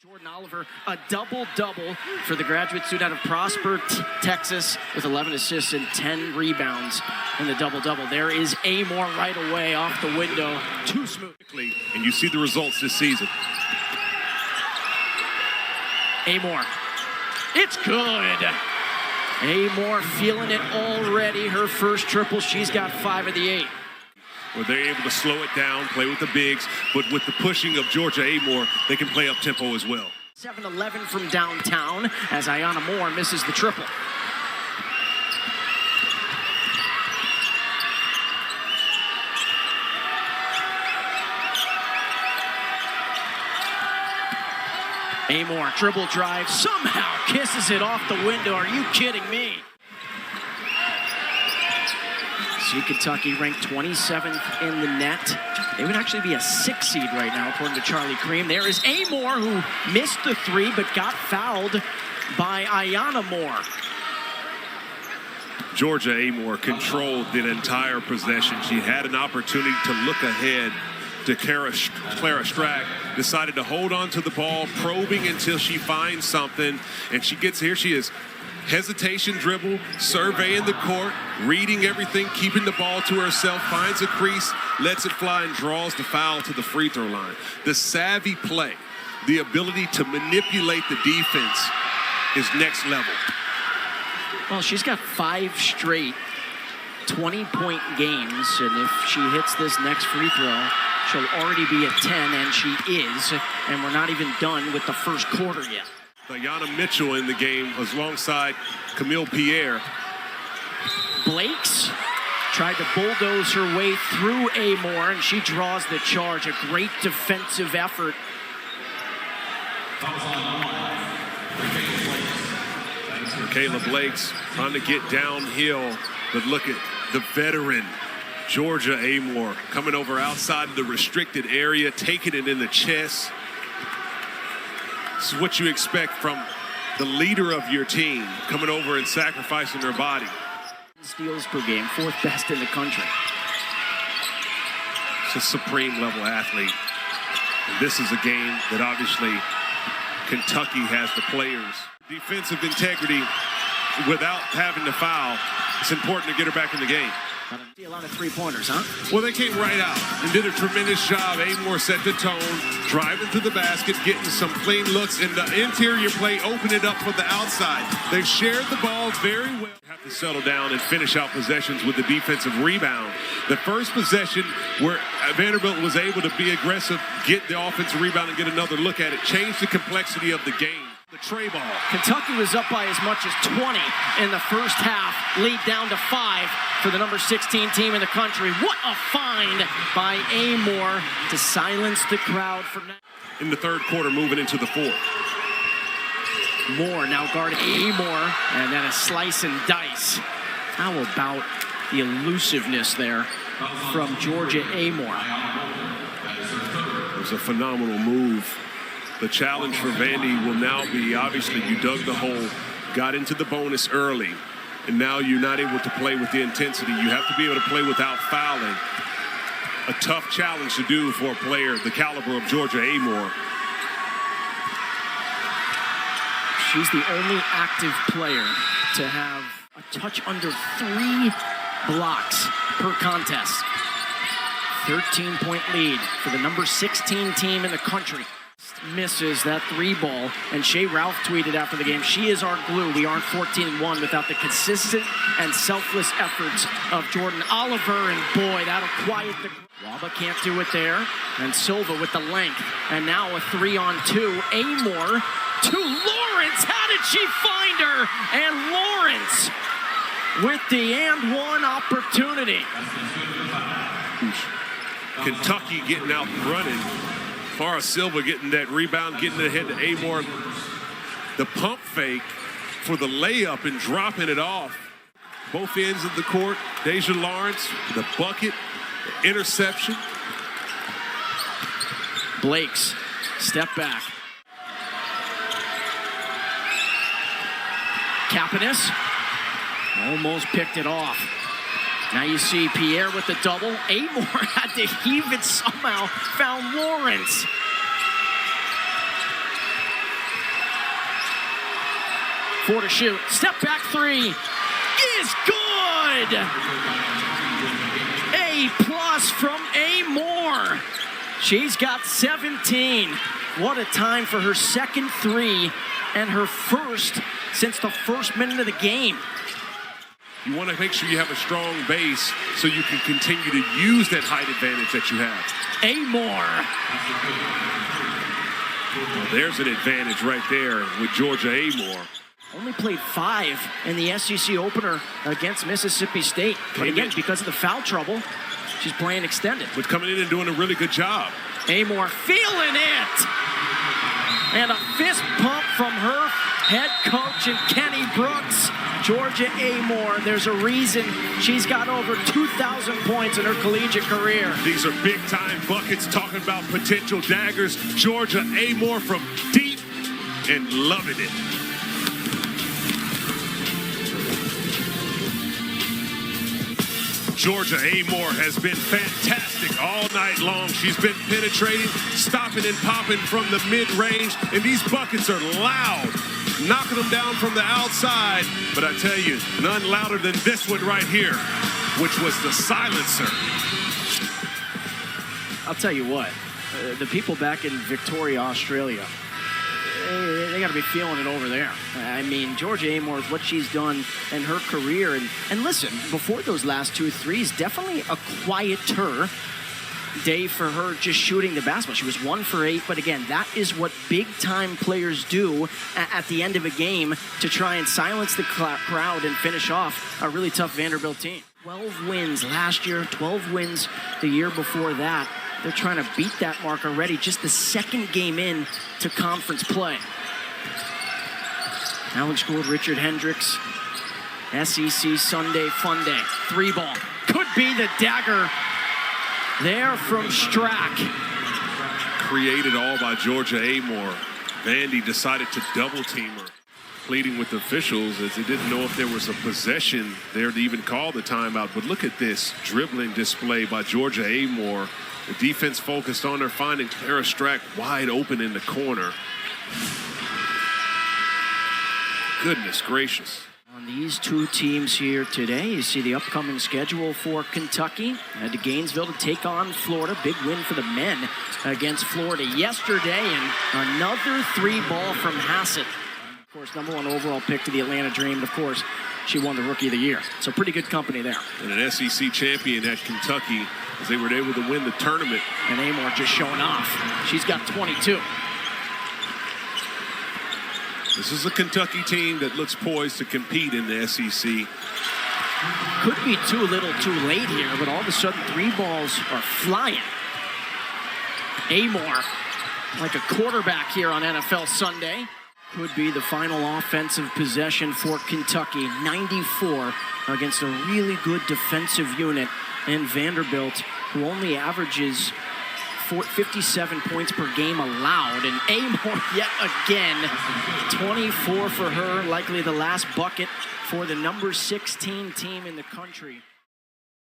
Jordan Oliver, a double-double for the graduate student out of Prosper, Texas, with 11 assists and 10 rebounds in the double-double. There is Amoore right away off the window. Too smooth. And you see the results this season. Amoore. It's good. Amoore feeling it already. Her first triple. She's got 5 of the 8. Where they're able to slow it down, play with the bigs, but with the pushing of Georgia-Amoore, they can play up tempo as well. 7-11 from downtown as Amoore misses the triple. Amoore dribble drive, somehow kisses it off the window. Are you kidding me? See Kentucky ranked 27th in the net. They would actually be a 6 seed right now, according to Charlie Cream. There is Amoore, who missed the 3, but got fouled by Moore. Georgia-Amoore controlled the entire possession. She had an opportunity to look ahead to Clara Strack, decided to hold on to the ball, probing until she finds something, and she gets here. She is hesitation dribble, surveying the court, reading everything, keeping the ball to herself, finds a crease, lets it fly, and draws the foul to the free throw line. The savvy play, the ability to manipulate the defense is next level. Well, she's got 5 straight 20-point games, and if she hits this next free throw, she'll already be at 10, and she is, and we're not even done with the first quarter yet. Diana Mitchell in the game alongside Camille Pierre. Blakes tried to bulldoze her way through Amoore, and she draws the charge. A great defensive effort. Kayla Blakes trying to get downhill, but look at the veteran Georgia-Amoore coming over outside of the restricted area, taking it in the chest. This is what you expect from the leader of your team, coming over and sacrificing her body. Steals per game, 4th best in the country. It's a supreme level athlete. And this is a game that obviously Kentucky has the players. Defensive integrity without having to foul. It's important to get her back in the game. See a lot of 3-pointers, huh? Well, they came right out and did a tremendous job. Amoore set the tone, driving to the basket, getting some clean looks in the interior play, open it up for the outside. They shared the ball very well. Have to settle down and finish out possessions with the defensive rebound. The first possession where Vanderbilt was able to be aggressive, get the offensive rebound and get another look at it, changed the complexity of the game. The tray ball. Kentucky was up by as much as 20 in the first half, lead down to 5 for the number 16 team in the country. What a find by Amoore to silence the crowd for now. In the third quarter, moving into the 4th. Moore now guarding Amoore, and then a slice and dice. How about the elusiveness there from Georgia-Amoore? It was a phenomenal move. The challenge for Vandy will now be, obviously, you dug the hole, got into the bonus early, and now you're not able to play with the intensity. You have to be able to play without fouling. A tough challenge to do for a player the caliber of Georgia-Amoore. She's the only active player to have a touch under 3 blocks per contest. 13-point lead for the number 16 team in the country. Misses that 3-ball, and Shea Ralph tweeted after the game, "She is our glue. We aren't 14-1 without the consistent and selfless efforts of Jordan Oliver," and boy, that'll quiet the... Waba can't do it there, and Silva with the length, and now a 3-on-2. Amoore to Lawrence. How did she find her? And Lawrence with the and one opportunity. Kentucky getting out and running. Farrah Silva getting that rebound, getting it ahead to Amoore. The pump fake for the layup and dropping it off. Both ends of the court. Deja Lawrence, the bucket, the interception. Blakes, step back. Kapanis almost picked it off. Now you see Pierre with the double. Amoore had to heave it somehow. Found Lawrence. 4 to shoot. Step back 3 is good. A+ from Amoore. She's got 17. What a time for her second 3 and her first since the first minute of the game. You want to make sure you have a strong base so you can continue to use that height advantage that you have. Amoore. Well, there's an advantage right there with Georgia-Amoore. Only played 5 in the SEC opener against Mississippi State. But again, because of the foul trouble, she's playing extended. But coming in and doing a really good job. Amoore feeling it. And a fist pump from her head coach and Kenny Brooks. Georgia-Amoore, there's a reason she's got over 2,000 points in her collegiate career. These are big-time buckets, talking about potential daggers. Georgia-Amoore from deep and loving it. Georgia-Amoore has been fantastic all night long. She's been penetrating, stopping and popping from the mid-range, and these buckets are loud, knocking them down from the outside. But I tell you, none louder than this one right here, which was the silencer. I'll tell you what, the people back in Victoria, Australia, they got to be feeling it over there. I mean, Georgia-Amoore, what she's done in her career. And listen, before those last 2 threes, definitely a quieter day for her just shooting the basketball. She was 1 for 8, but again, that is what big-time players do at the end of a game to try and silence the crowd and finish off a really tough Vanderbilt team. 12 wins last year, 12 wins the year before that. They're trying to beat that mark already, just the second game in to conference play. Challenge scored Richard Hendricks. SEC Sunday Funday. 3-ball. Could be the dagger there from Strack. Created all by Georgia-Amoore. Vandy decided to double team her, pleading with officials as they didn't know if there was a possession there to even call the timeout. But look at this dribbling display by Georgia-Amoore. The defense focused on her, finding Clara Strack wide open in the corner. Goodness gracious. On these 2 teams here today, you see the upcoming schedule for Kentucky. Head to Gainesville to take on Florida. Big win for the men against Florida yesterday. And another 3-ball from Hassett. Of course, #1 overall pick to the Atlanta Dream. And of course, she won the Rookie of the Year. So pretty good company there. And an SEC champion at Kentucky as they were able to win the tournament. And Amoore just showing off. She's got 22. This is a Kentucky team that looks poised to compete in the SEC. Could be too little too late here, but all of a sudden 3 balls are flying. Amoore, like a quarterback here on NFL Sunday. Could be the final offensive possession for Kentucky. 94 against a really good defensive unit in Vanderbilt, who only averages 57 points per game allowed. And Amoore yet again, 24 for her, likely the last bucket for the #16 team in the country.